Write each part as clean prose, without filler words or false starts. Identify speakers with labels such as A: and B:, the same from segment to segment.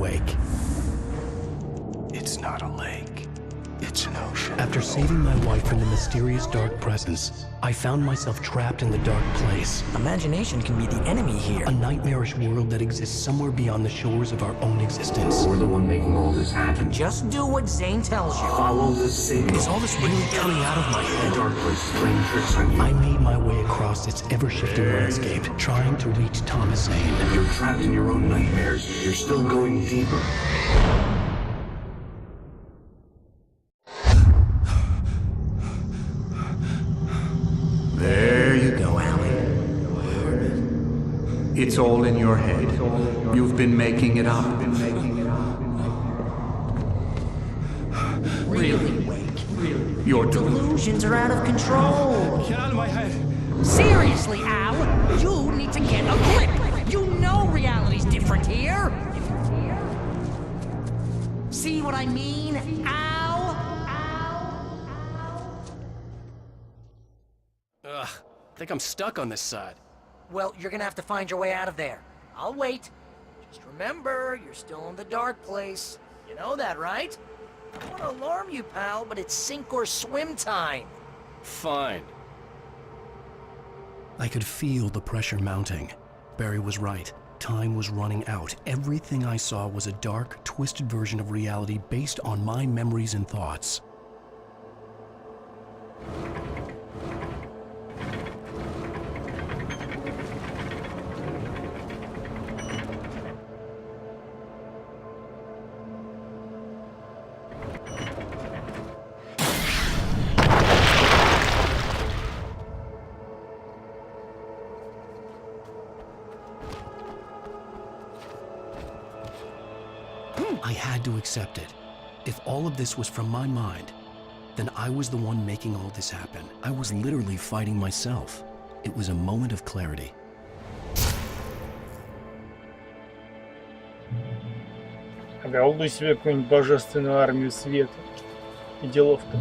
A: awake.
B: It's not a lake. It's an ocean.
A: After saving my wife from the mysterious dark presence, I found myself trapped in the dark place.
C: Imagination can be the enemy here.
A: A nightmarish world that exists somewhere beyond the shores of our own existence.
D: We're the one making all this happen.
C: Just do what Zane tells you.
D: Follow the signal.
A: Is all this really coming out of my head?
D: The dark place is playing tricks on you.
A: I made my way across its ever-shifting landscape, trying to reach Thomas Zane.
D: You're trapped in your own nightmares. You're still going deeper.
E: There you go, Allie. It's all in your head. You've been making it up.
C: Really, Wake.
E: Your
C: Delusions are out of control.
F: Get out of my head.
C: Seriously, Al, you need to get a grip. You know reality's different here. See what I mean, Al?
A: Ugh, I think I'm stuck on this side.
C: Well, you're gonna have to find your way out of there. I'll wait. Just remember, you're still in the dark place. You know that, right? I don't want to alarm you, pal, but it's sink or swim time.
A: Fine. I could feel the pressure mounting. Barry was right. Time was running out. Everything I saw was a dark, twisted version of reality based on my memories and thoughts. I had to accept it. If all of this was from my mind, then I was the one making all this happen. I was literally fighting myself. It was a moment of clarity.
F: Ага, улуй себе какую-нибудь божественную армию света. И делов-то.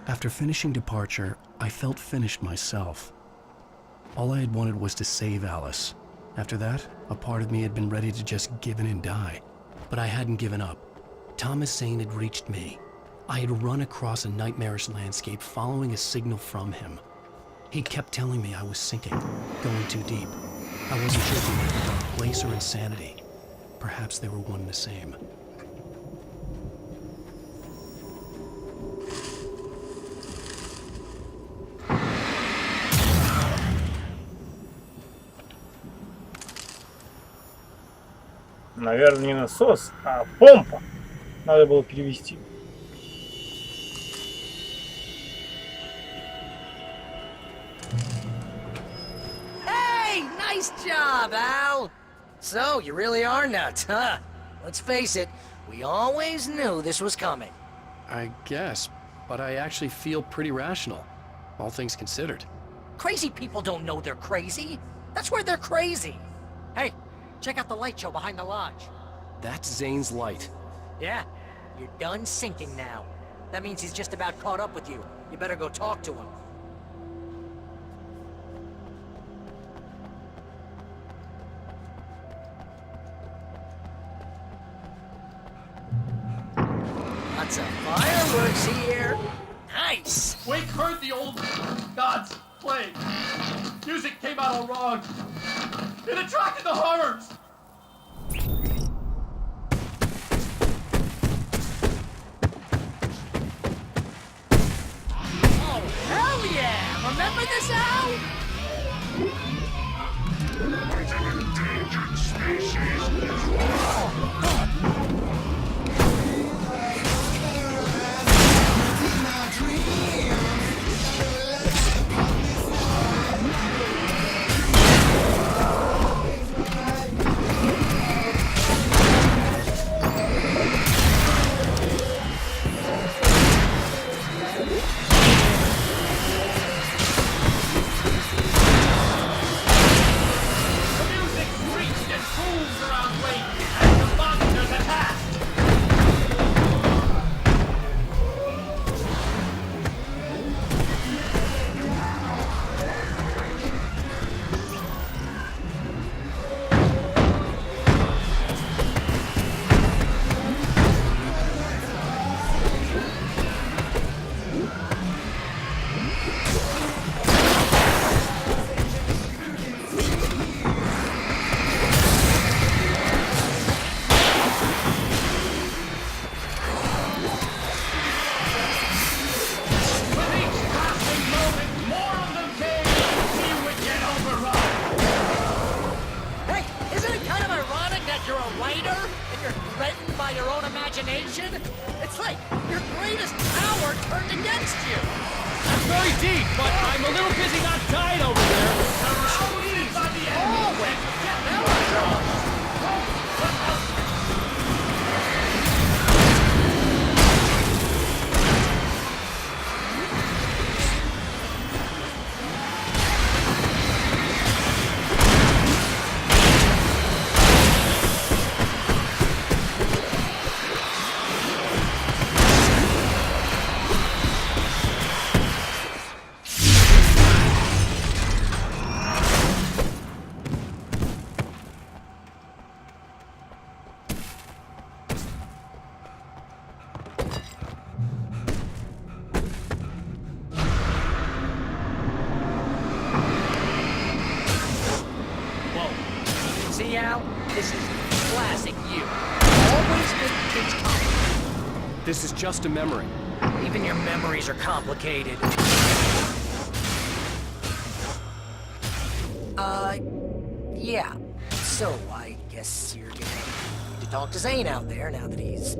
A: After finishing Departure, I felt finished myself. All I had wanted was to save Alice. After that, a part of me had been ready to just give in and die. But I hadn't given up. Thomas Zane had reached me. I had run across a nightmarish landscape following a signal from him. He kept telling me I was sinking, going too deep. I wasn't sure if he meant a dark place or insanity. Perhaps they were one and the same.
F: Наверное, не насос, а помпа. Надо было перевести.
C: Hey, nice job, Al. So, you really are nuts, huh? Let's face it, we always knew this was coming.
A: I guess, but I actually feel pretty rational, all things considered.
C: Crazy people don't know they're crazy. That's where they're crazy. Hey, check out the light show behind the lodge.
A: That's Zane's light.
C: Yeah, you're done sinking now. That means he's just about caught up with you. You better go talk to him. Lots of fireworks here. Nice!
G: Wake heard the old gods play. Music came out all wrong. It attracted the horrors.
C: Oh, hell yeah! Remember this, Al?
D: Endangered species.
C: you're a writer and you're threatened by your own imagination? It's like your greatest power turned against you.
H: That's very deep, but I'm a little busy not dying over there.
C: Always. Now I'm wrong. See, Al? This is classic you. Always been pitch perfect.
A: This is just a memory.
C: Even your memories are complicated. Yeah. So, I guess you're gonna need to talk to Zane out there now that he's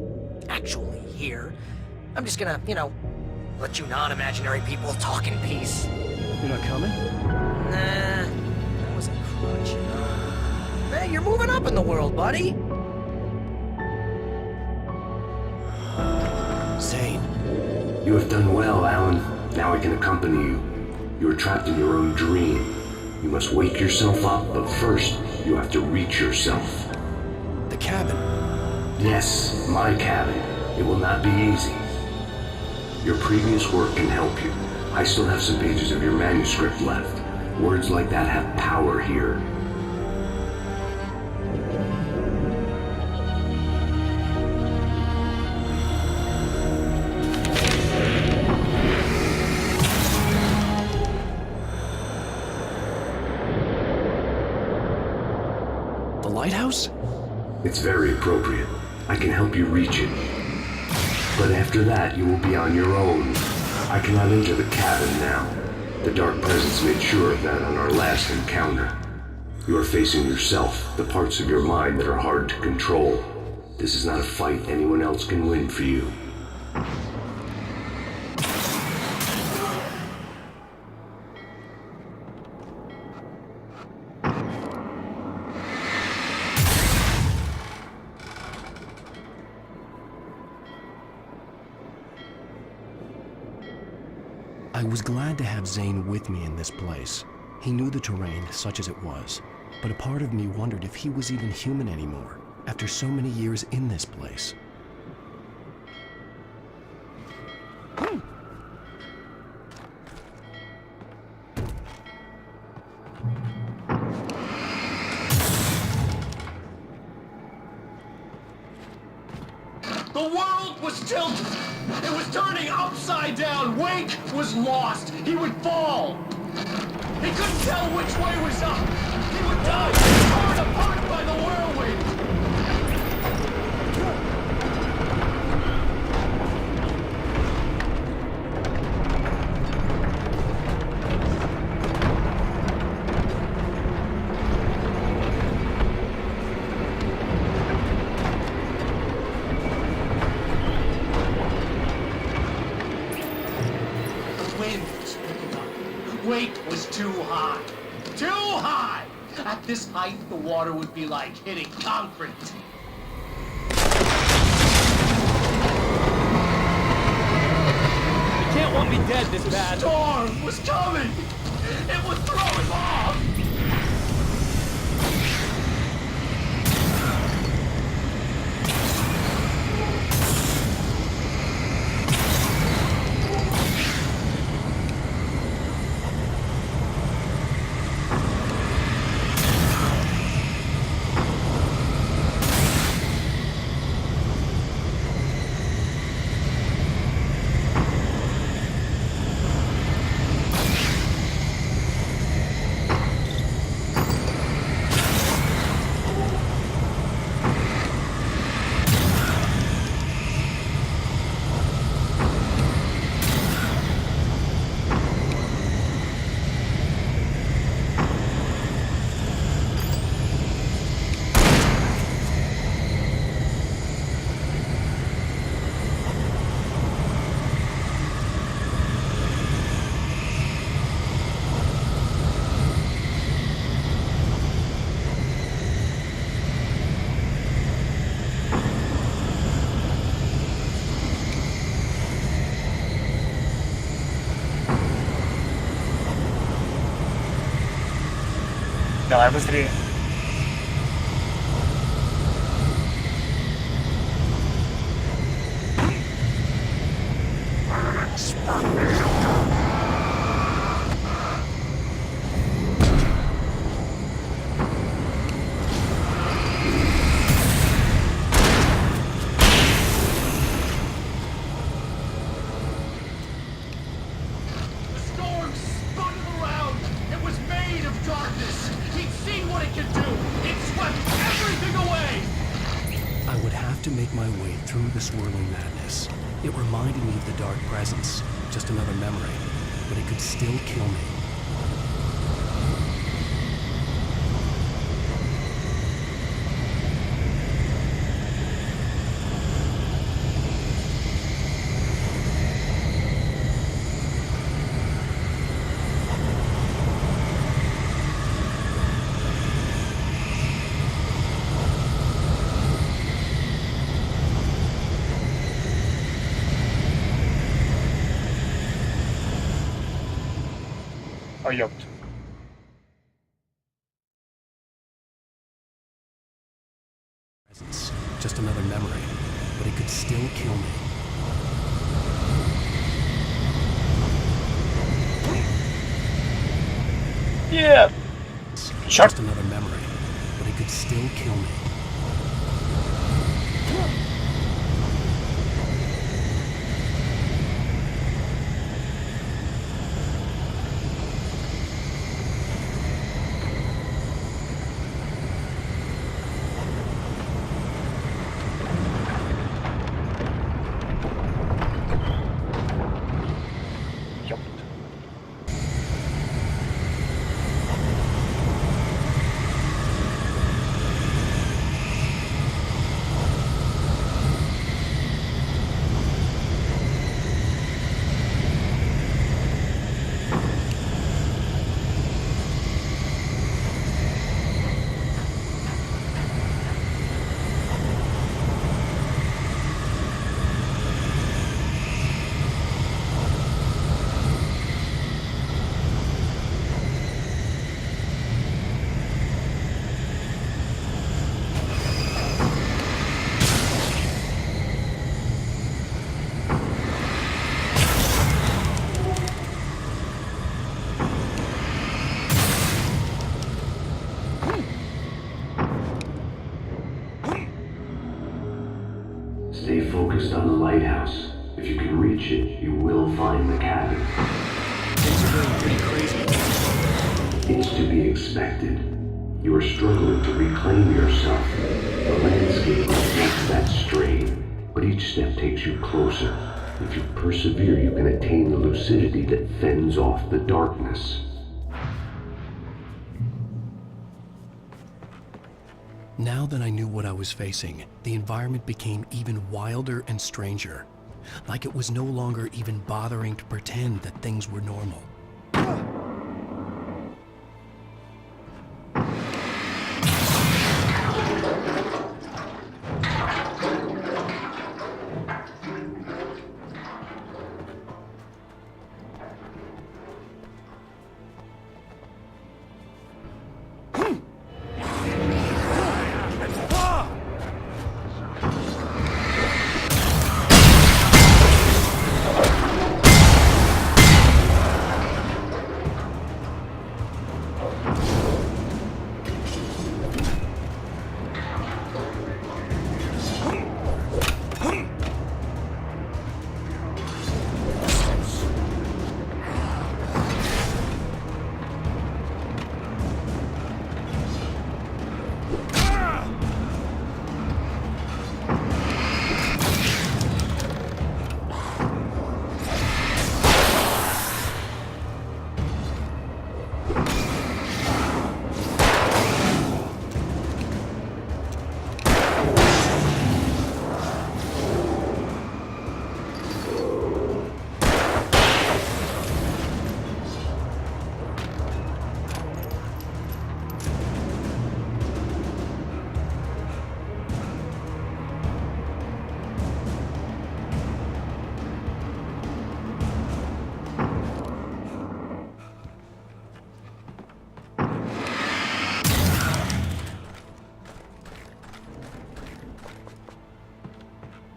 C: actually here. I'm just gonna, let you non-imaginary people talk in peace.
A: You're not coming?
C: Nah, that was a crutch. Hey, you're moving up in the world, buddy.
A: Zane.
D: You have done well, Alan. Now I can accompany you. You are trapped in your own dream. You must wake yourself up, but first, you have to reach yourself.
A: The cabin.
D: Yes, my cabin. It will not be easy. Your previous work can help you. I still have some pages of your manuscript left. Words like that have power here.
A: The lighthouse?
D: It's very appropriate. I can help you reach it. But after that, you will be on your own. I cannot enter the cabin now. The Dark Presence made sure of that on our last encounter. You are facing yourself, the parts of your mind that are hard to control. This is not a fight anyone else can win for you.
A: I was glad to have Zane with me in this place. He knew the terrain, such as it was, but a part of me wondered if he was even human anymore, after so many years in this place.
G: The world was tilted. It was turning upside down. Wake was lost. He would fall. He couldn't tell which way was up. He would die, torn apart by the whirlwind. Weight was too high. Too high! At this height, the water would be like hitting concrete.
H: You can't want me dead this bad.
G: The storm was coming! It would throw him off!
F: Давай быстрее.
G: The storm spun him around. It was made of darkness. He'd seen what it could do. It swept everything away.
A: I would have to make my way through the swirling madness. It reminded me of the dark presence, just another memory, but it could still kill me.
F: Ой, ёпт.
A: Presence, just another memory, but it could still kill me.
F: Нет! Чёрт!
A: Just another memory, but it could still kill me.
F: Ёпт.
D: Stay focused on the lighthouse. If you can reach it, you will find the cabin.
H: Things are going pretty crazy.
D: It's to be expected. You are struggling to reclaim yourself. The landscape reflects that strain, but each step takes you closer. If you persevere, you can attain the lucidity that fends off the darkness.
A: Now that I knew what I was facing, the environment became even wilder and stranger. Like it was no longer even bothering to pretend that things were normal.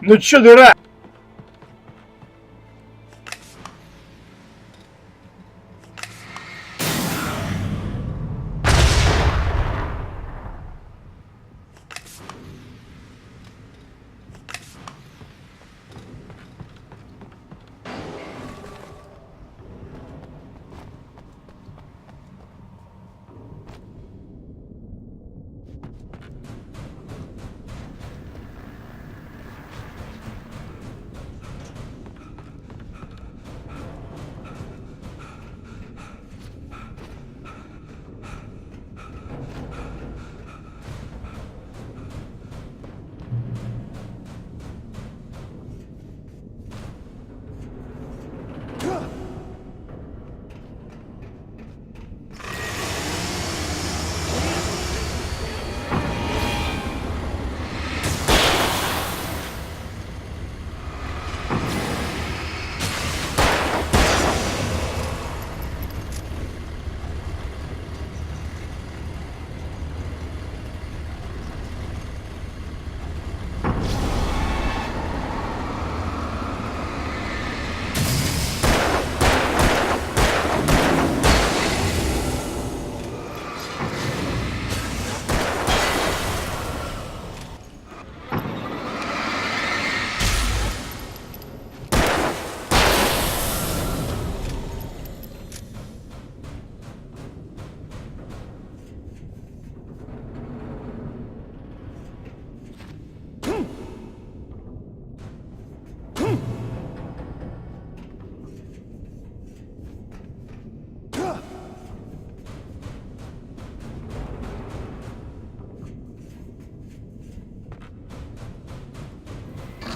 F: Ну чё, дурак?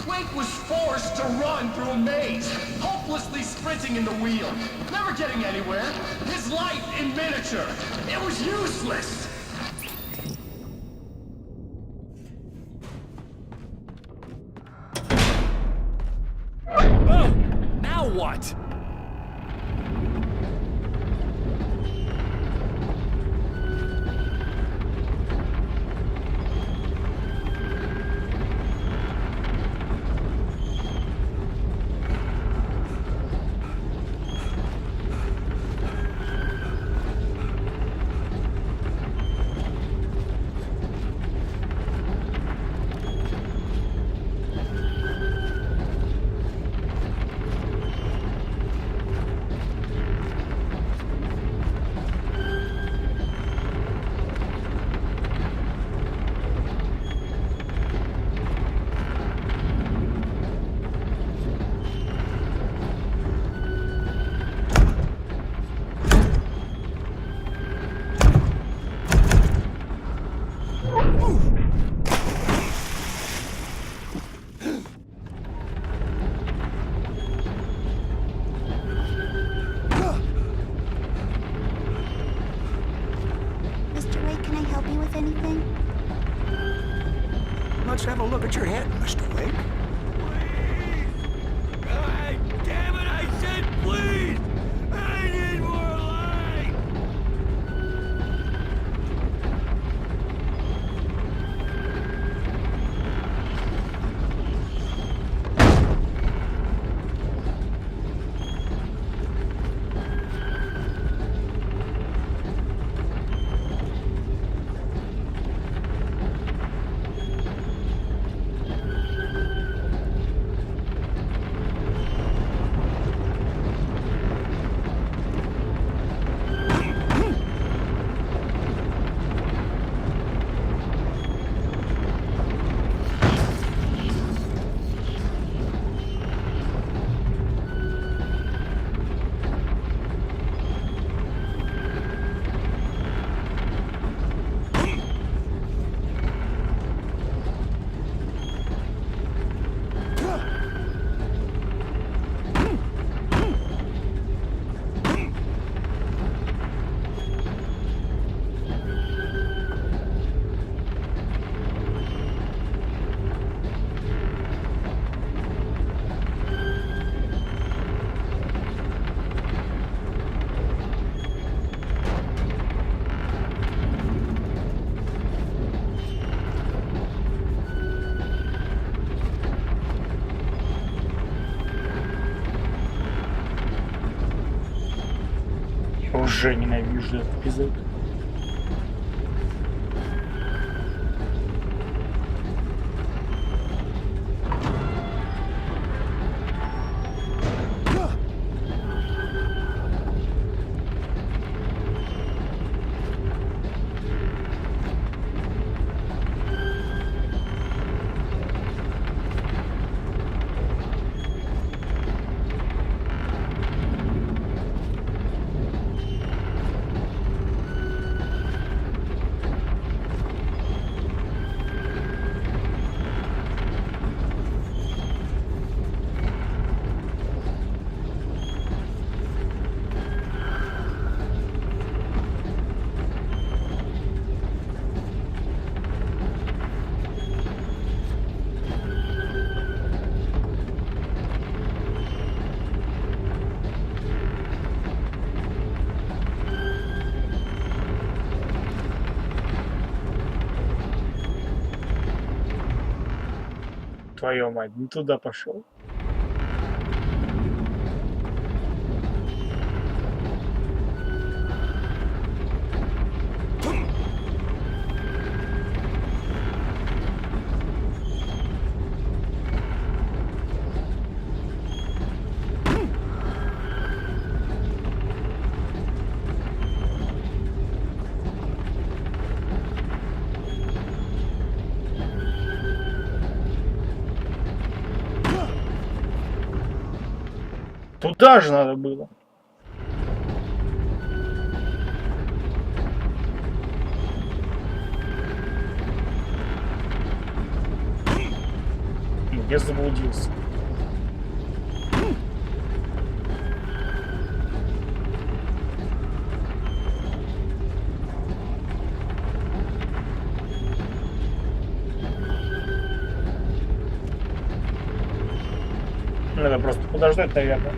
G: Wake was forced to run through a maze, hopelessly sprinting in the wheel, never getting anywhere. His life in miniature. It was useless.
H: Oh, now what?
I: Mr. Wake, can I help you with anything?
B: Let's have a look at your head, Mr. Wake.
H: God damn it, I said please! I need more light!
F: Уже ненавижу этот эпизод. Твою мать, не туда пошел. Туда же надо было. Я заблудился. Надо просто подождать, наверное.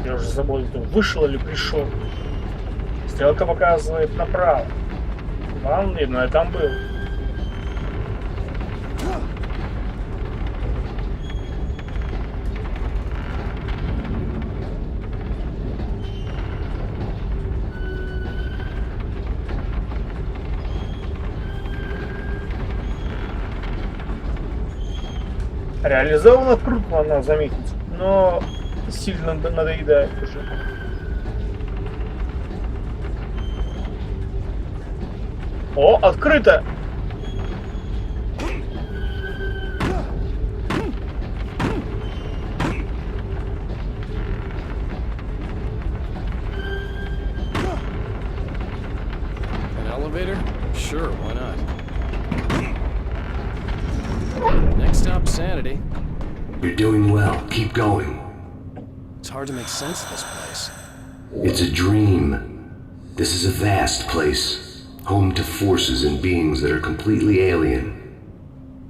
F: Я уже забыл, вышел или пришел. Стрелка показывает направо. Вам видно, я там был. Реализовано круто, надо заметить, но сильно надоедает уже. О, открыто!
A: An elevator? Sure, why not? Next stop, Sanity.
D: You're doing well. Keep going.
A: It's hard to make sense of this place.
D: It's a dream. This is a vast place, home to forces and beings that are completely alien.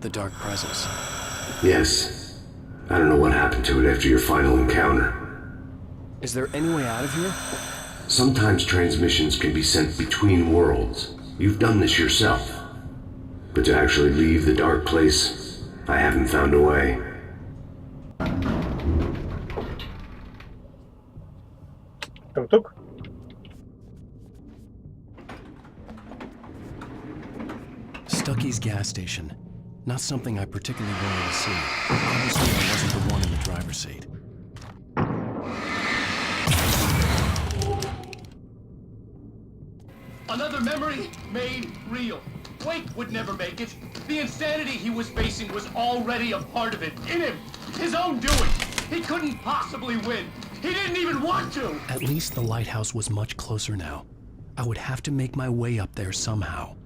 A: The Dark Presence.
D: Yes. I don't know what happened to it after your final encounter.
A: Is there any way out of here?
D: Sometimes transmissions can be sent between worlds. You've done this yourself. But to actually leave the dark place, I haven't found a way.
F: Тук-тук.
A: Ducky's gas station. Not something I particularly wanted to see. Obviously, I wasn't the one in the driver's seat.
G: Another memory made real. Wake would never make it. The insanity he was facing was already a part of it, in him. His own doing. He couldn't possibly win. He didn't even want to.
A: At least the lighthouse was much closer now. I would have to make my way up there somehow.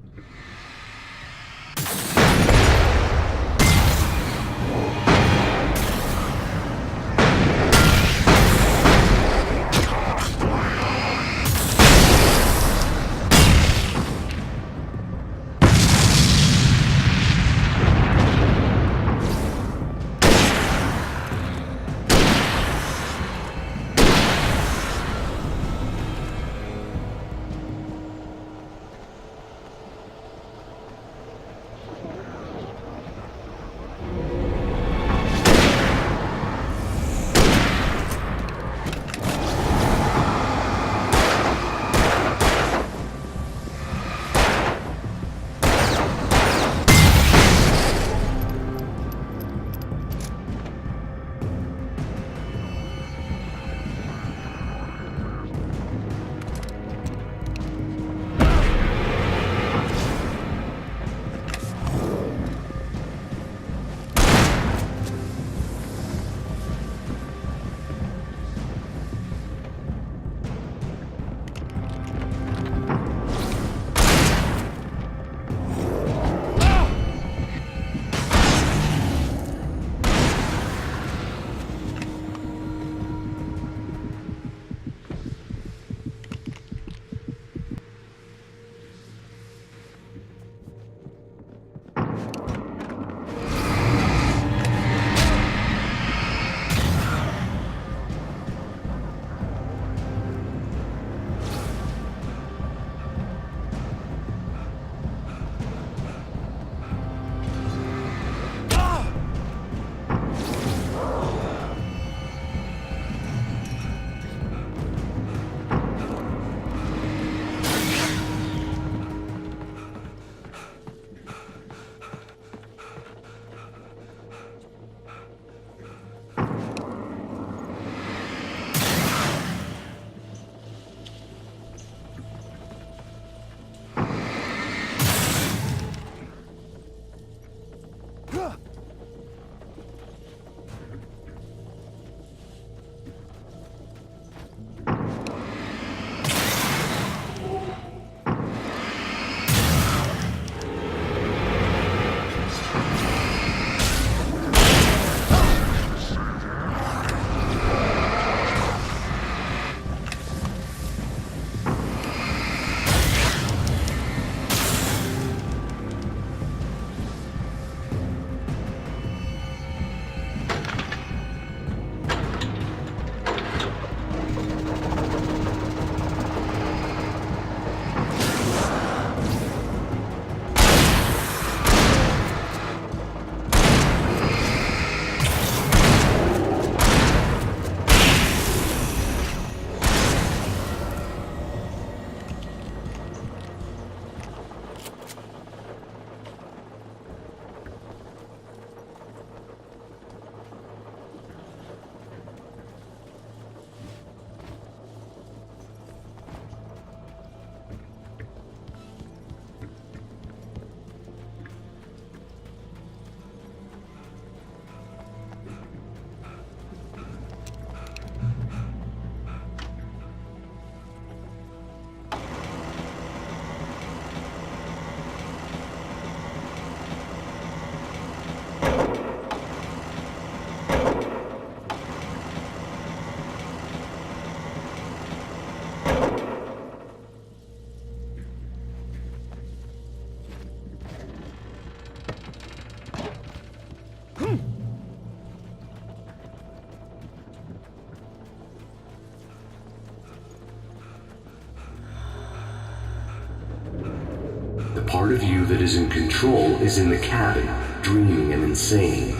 D: The part of you that is in control is in the cabin, dreaming and insane.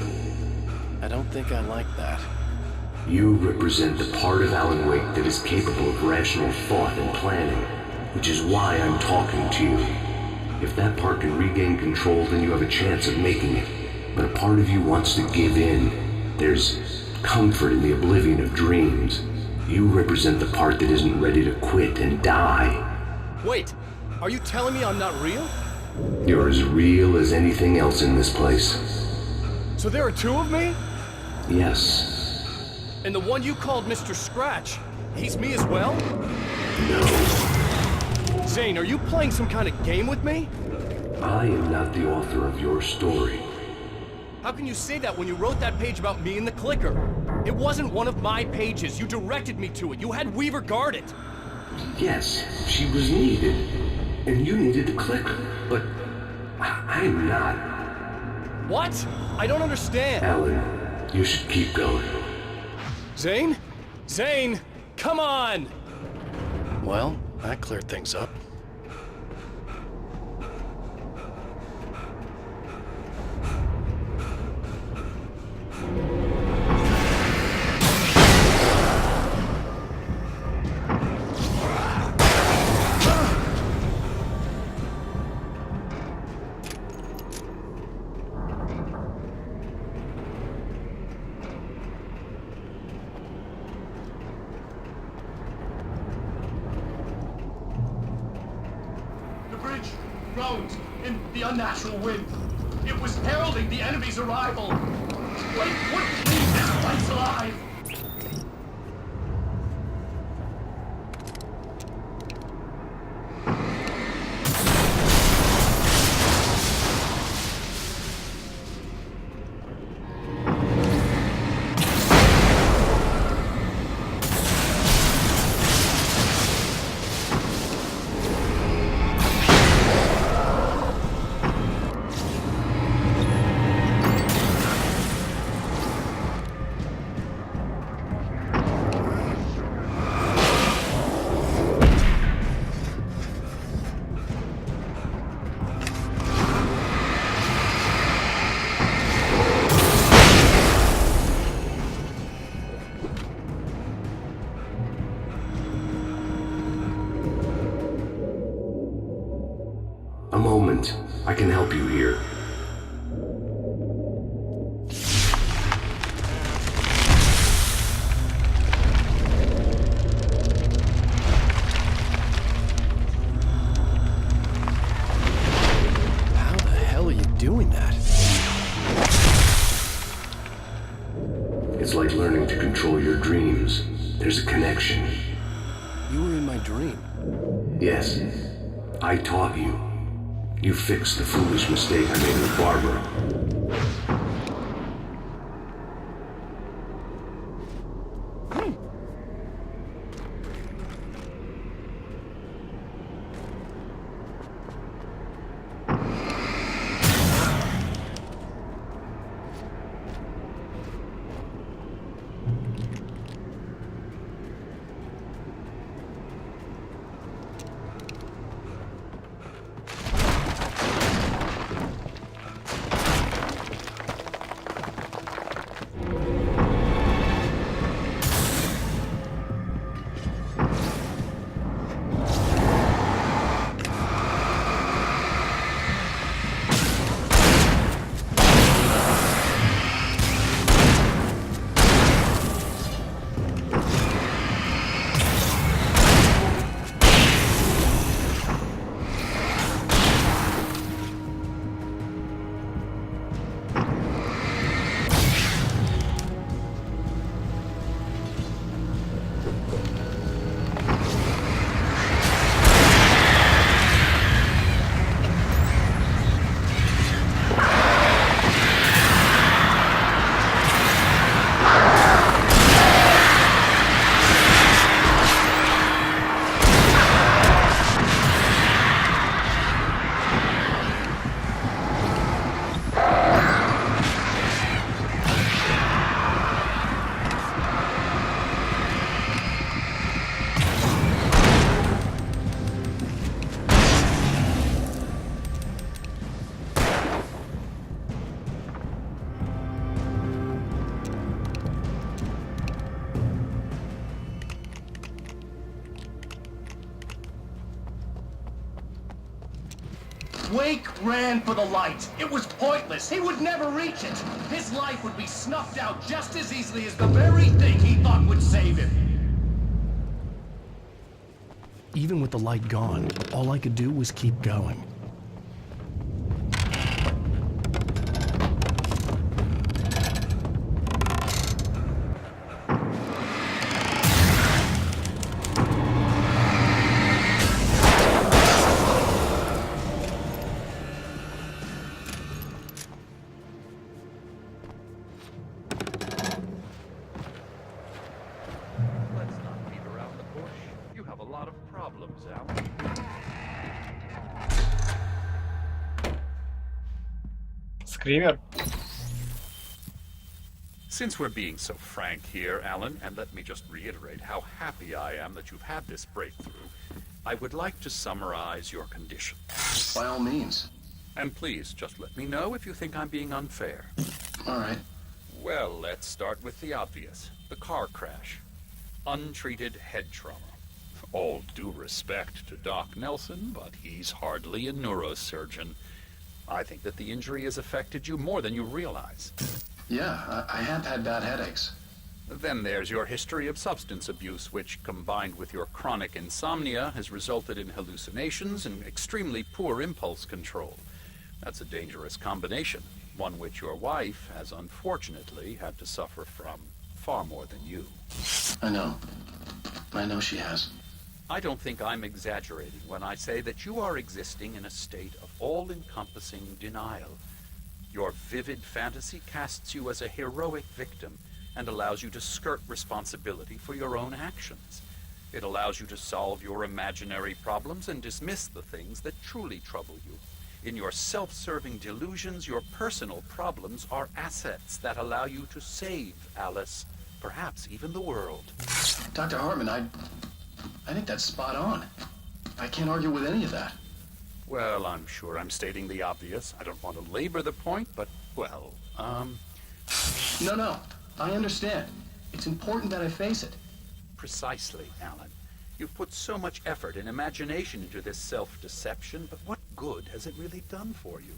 A: I don't think I like that.
D: You represent the part of Alan Wake that is capable of rational thought and planning, which is why I'm talking to you. If that part can regain control, then you have a chance of making it. But a part of you wants to give in. There's comfort in the oblivion of dreams. You represent the part that isn't ready to quit and die.
H: Wait, are you telling me I'm not real?
D: You're as real as anything else in this place.
H: So there are two of me?
D: Yes.
H: And the one you called Mr. Scratch, he's me as well?
D: No.
H: Zane, are you playing some kind of game with me?
D: I am not the author of your story.
H: How can you say that when you wrote that page about me and the clicker? It wasn't one of my pages. You directed me to it. You had Weaver guard it.
D: Yes, she was needed. And you needed the clicker. But I'm not.
H: What? I don't understand.
D: Alan, you should keep going.
H: Zane? Zane! Come on!
A: Well, that cleared things up.
G: Groans in the unnatural wind. It was heralding the enemy's arrival. Blake wouldn't leave this place alive.
D: A moment. I can help you here.
A: How the hell are you doing that?
D: It's like learning to control your dreams. There's a connection.
A: You were in my dream.
D: Yes, I taught you. You fixed the foolish mistake I made with Barbara.
G: Wake ran for the light. It was pointless. He would never reach it. His life would be snuffed out just as easily as the very thing he thought would save him.
A: Even with the light gone, all I could do was keep going.
J: Let's not beat around the bush. You have a lot of problems, Alan.
F: Скример.
J: Since we're being so frank here, Alan, and let me just reiterate how happy I am that you've had this breakthrough, I would like to summarize your condition.
B: By all means.
J: And please, just let me know if you think I'm being unfair.
B: All right.
J: Well, let's start with the obvious. The car crash. Untreated head trauma. All due respect to Doc Nelson, but he's hardly a neurosurgeon. I think that the injury has affected you more than you realize.
B: Yeah, I have had bad headaches.
J: Then there's your history of substance abuse, which, combined with your chronic insomnia, has resulted in hallucinations and extremely poor impulse control. That's a dangerous combination, one which your wife has unfortunately had to suffer from far more than you.
B: I know. I know she has.
J: I don't think I'm exaggerating when I say that you are existing in a state of all-encompassing denial. Your vivid fantasy casts you as a heroic victim and allows you to skirt responsibility for your own actions. It allows you to solve your imaginary problems and dismiss the things that truly trouble you. In your self-serving delusions, your personal problems are assets that allow you to save Alice, perhaps even the world.
B: Dr. Hartman, I think that's spot on. I can't argue with any of that.
J: Well, I'm sure I'm stating the obvious. I don't want to labor the point, but, well,
B: No, I understand. It's important that I face it.
J: Precisely, Alan. You've put so much effort and imagination into this self-deception, but what good has it really done for you?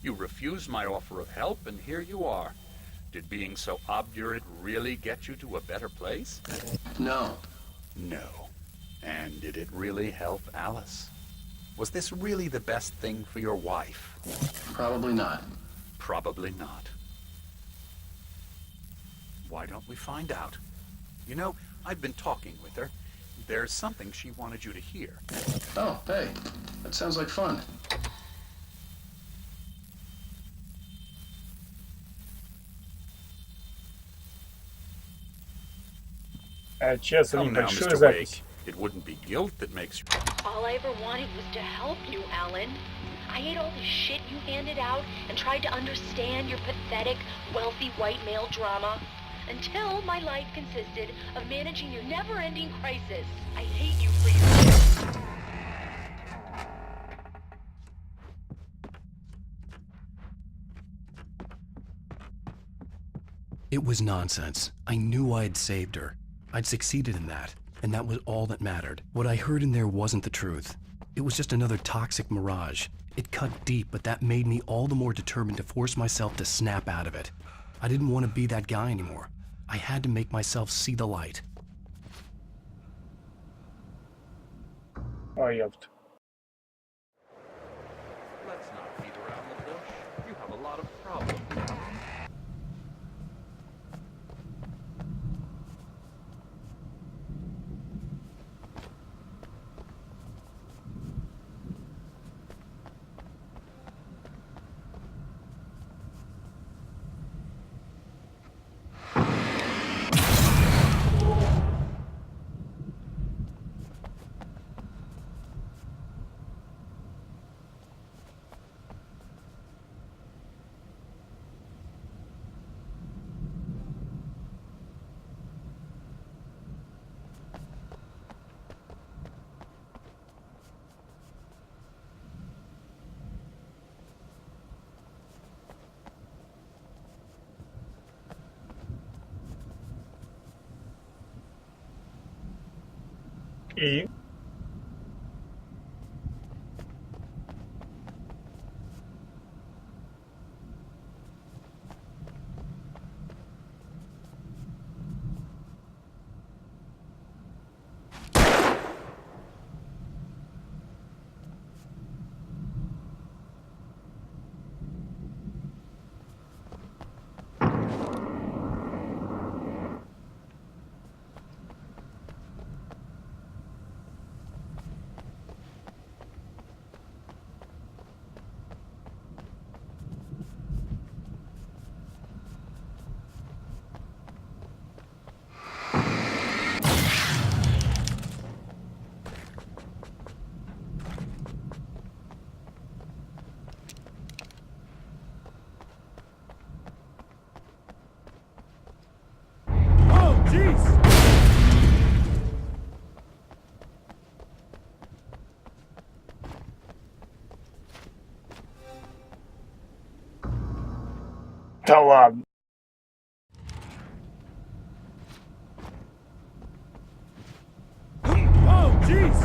J: You refused my offer of help, and here you are. Did being so obdurate really get you to a better place?
B: No.
J: No. And did it really help Alice? Was this really the best thing for your wife?
B: Probably not.
J: Probably not. Why don't we find out? You know, I've been talking with her. There's something she wanted you to hear.
B: Oh, hey. That sounds like fun.
F: Честно,
J: Come now,
F: небольшую
J: Mr.
F: запись.
J: Wake. It wouldn't be guilt that makes you...
K: All I ever wanted was to help you, Alan. I ate all the shit you handed out and tried to understand your pathetic, wealthy white male drama. Until my life consisted of managing your never-ending crisis. I hate you for your...
A: It was nonsense. I knew I'd saved her. I'd succeeded in that, and that was all that mattered. What I heard in there wasn't the truth. It was just another toxic mirage. It cut deep, but that made me all the more determined to force myself to snap out of it. I didn't want to be that guy anymore. I had to make myself see the light.
F: Ой, ёпт.
J: Let's not beat around the bush. You have a lot of problems.
F: И? Да ладно.
H: Oh, jeez!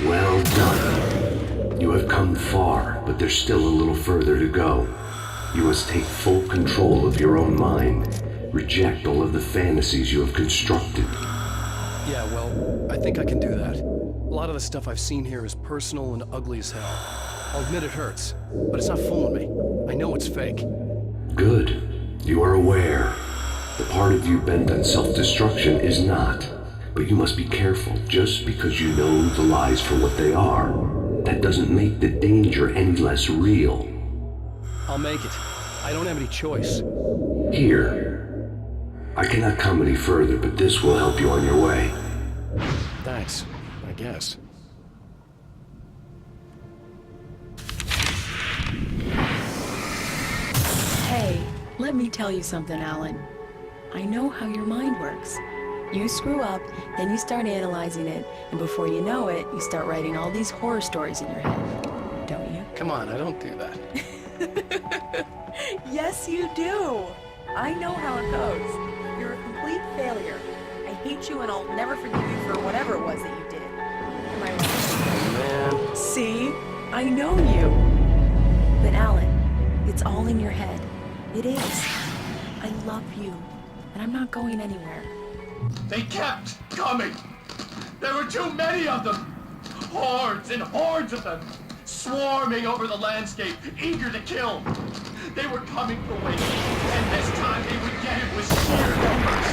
D: Well done. You have come far, but there's still a little further to go. You must take full control of your own mind. Reject all of the fantasies you have constructed.
A: Yeah, well, I think I can do that. A lot of the stuff I've seen here is personal and ugly as hell. I'll admit it hurts, but it's not fooling me. I know it's fake.
D: Good. You are aware. The part of you bent on self-destruction is not. But you must be careful. Just because you know the lies for what they are, that doesn't make the danger any less real.
A: I'll make it. I don't have any choice.
D: Here. I cannot come any further, but this will help you on your way.
A: Thanks, I guess.
L: Hey, let me tell you something, Alan. I know how your mind works. You screw up, then you start analyzing it, and before you know it, you start writing all these horror stories in your head. Don't you?
A: Come on, I don't do that.
L: Yes, you do. I know how it goes. You're a complete failure. I hate you and I'll never forgive you for whatever it was that you did. Am I right?
A: Man.
L: See? I know you. But Alan, it's all in your head. It is. I love you, and I'm not going anywhere.
G: They kept coming. There were too many of them. Hordes and hordes of them, swarming over the landscape, eager to kill. They were coming for Wake, and this time they would get it with sheer numbers.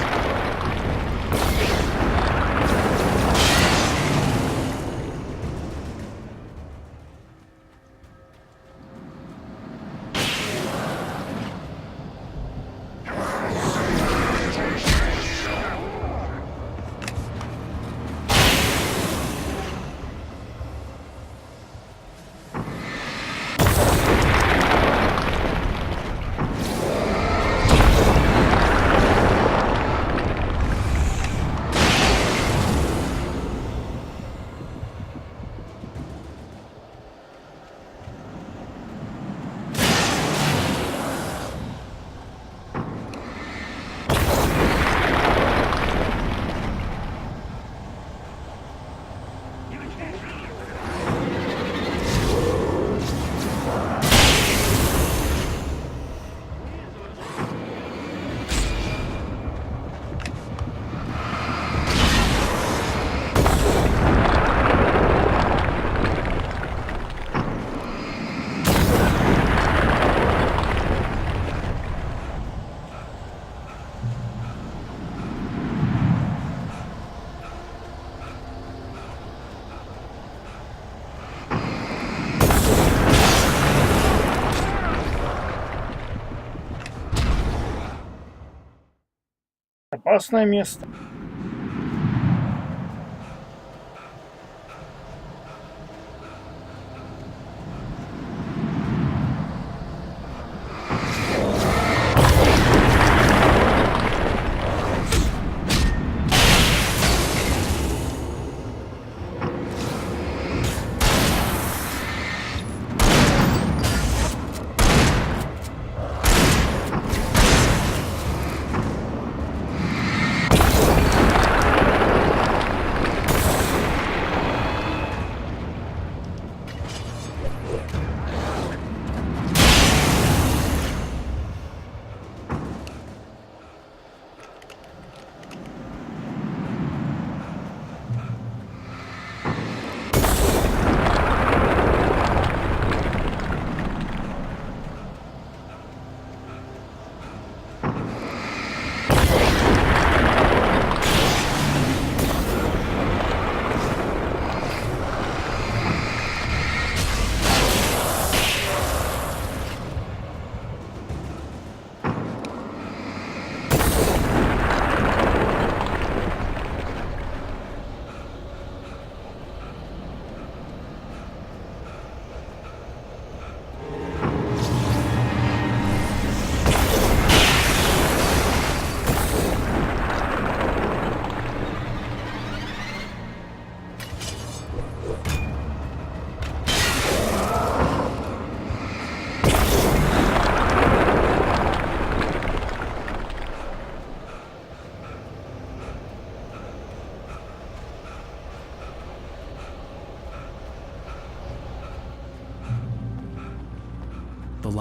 F: Опасное место.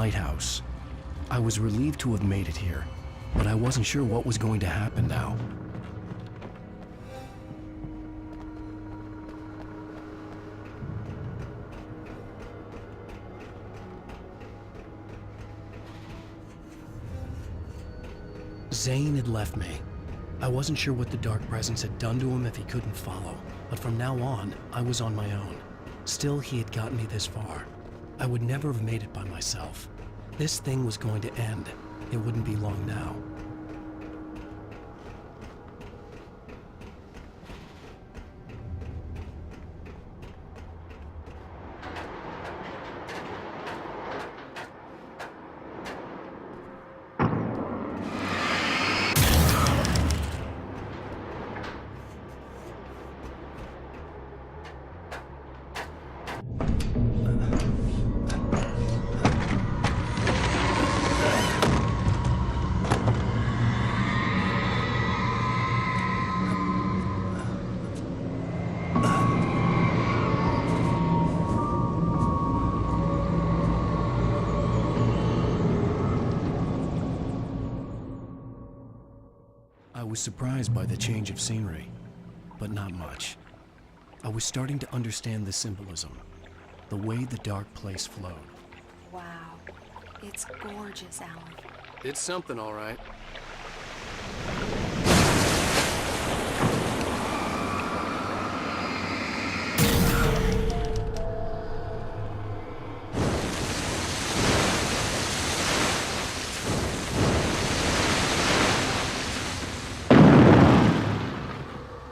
A: lighthouse. I was relieved to have made it here, but I wasn't sure what was going to happen now. Zane had left me. I wasn't sure what the Dark Presence had done to him if he couldn't follow, but from now on, I was on my own. Still, he had gotten me this far. I would never have made it by myself. This thing was going to end. It wouldn't be long now. I was surprised by the change of scenery, but not much. I was starting to understand the symbolism, the way the dark place flowed.
I: Wow. It's gorgeous, Alan.
H: It's something, all right.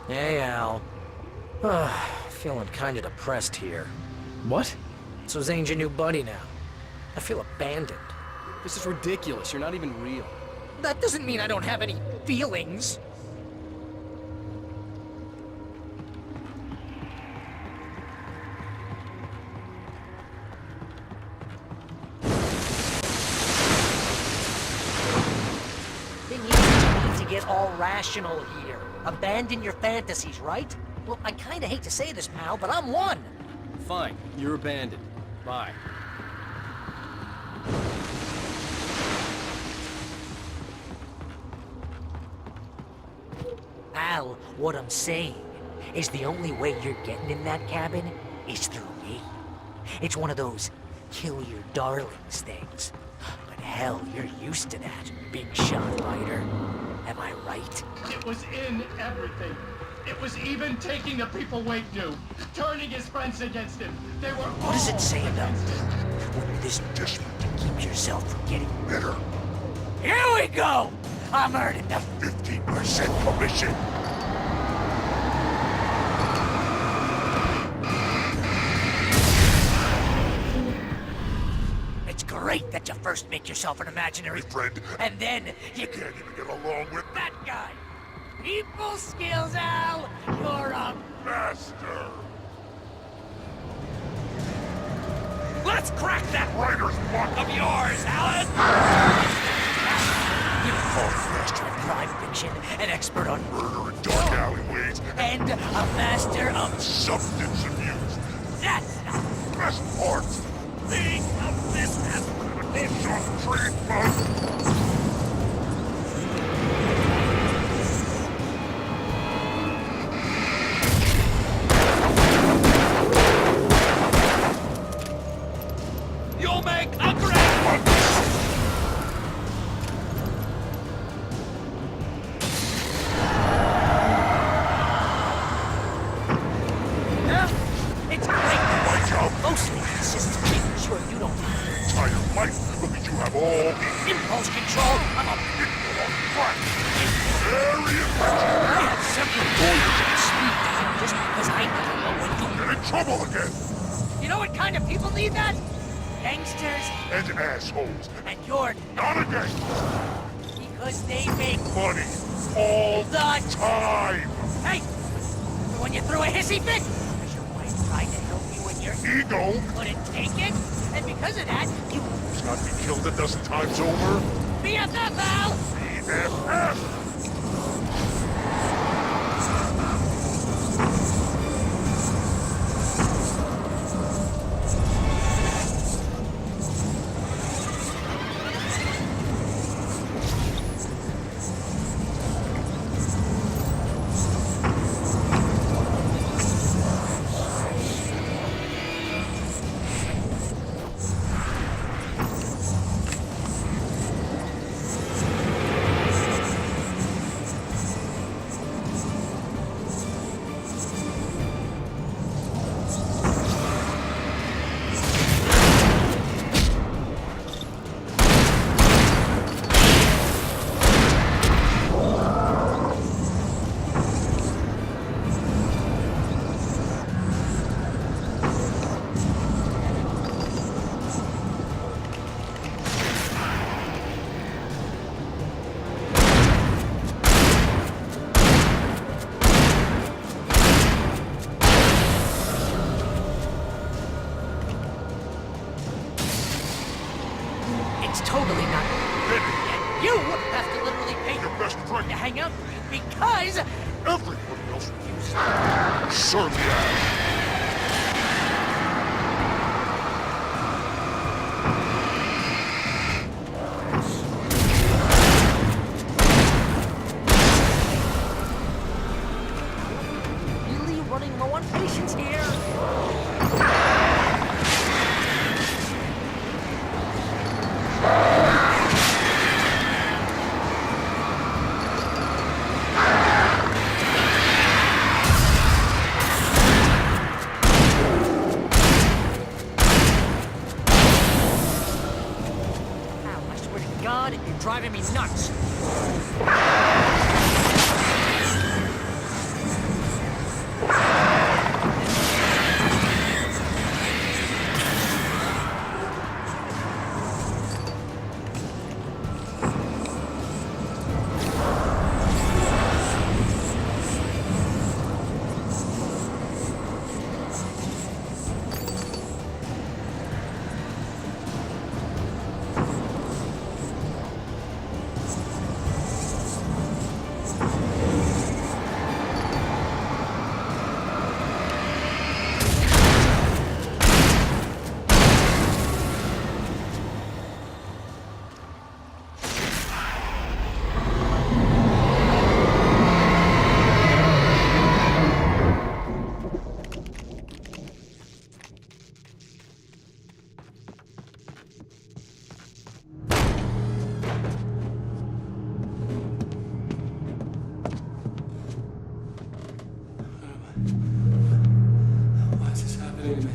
C: Hey, Al. Feeling kinda depressed here.
H: What?
C: So Zane's your new buddy now. I feel abandoned.
H: This is ridiculous. You're not even real.
C: That doesn't mean I don't have any feelings. Then you need to get all rational here. Abandon your fantasies, right? Well, I kinda hate to say this, pal, but I'm one.
H: Fine. You're abandoned. Bye.
C: Al, what I'm saying is the only way you're getting in that cabin is through me. It's one of those kill your darlings things. But hell, you're used to that, big shot fighter. Am I right?
G: It was in everything. It was even taking the people Wade knew, turning his friends against him. They were
C: What does it say about
G: against him.
C: when you're this desperate to keep yourself from getting bitter? Here we go! I'm earning the 15% commission. It's great that you first make yourself an imaginary friend, and then you can't even get along with that guy. People skills, Al! You're a master! Let's crack that writer's block of yours, Alan! You're both master of crime fiction, an expert on murder and dark alleyways, and a master of substance abuse. That's not the best part! Think of this as critical treatment! You'll make a great one! It's great! My job mostly consists of making sure you don't have your entire life. Look at you have all the impulse control. I'm a victim of crime. Very effective. I have several lawyers that speak to him just because I don't know when you'll get in trouble again. You know what kind of people need that? Gangsters and assholes. And you're not a gangster. Because they make money all the time. Hey, when you threw a hissy fit, because your wife tried to help you and your ego couldn't take it, and because of that, you almost got me killed a dozen times over. BFF, Al! BFF! You have to literally pay
M: Your best friend.
C: to hang out with me because...
M: Everybody else surely has.
C: Really running low on patience here. God, you're driving me nuts.
A: Why is this happening to me?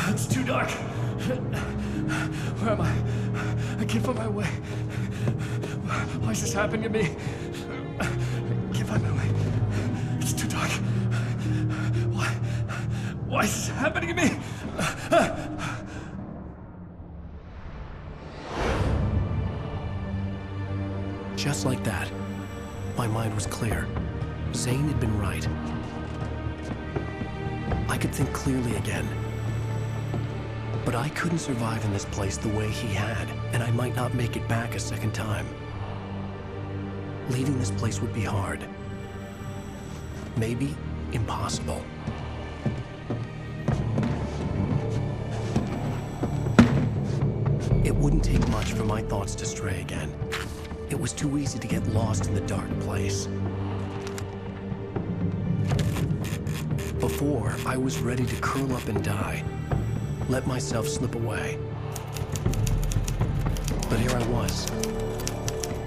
A: It's too dark. Where am I? I can't find my way. Why is this happening to me? I can't find my way. It's too dark. Why is this happening to me? Just like that, my mind was clear. Zane had been right. I could think clearly again. But I couldn't survive in this place the way he had, and I might not make it back a second time. Leaving this place would be hard. Maybe impossible. It wouldn't take much for my thoughts to stray again. It was too easy to get lost in the dark place. Before, I was ready to curl up and die, let myself slip away. But here I was,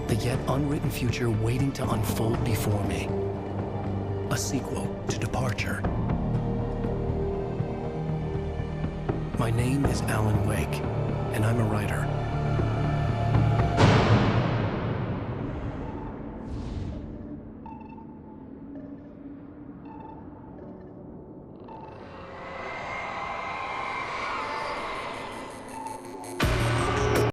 A: the yet unwritten future waiting to unfold before me. A sequel to Departure. My name is Alan Wake, and I'm a writer.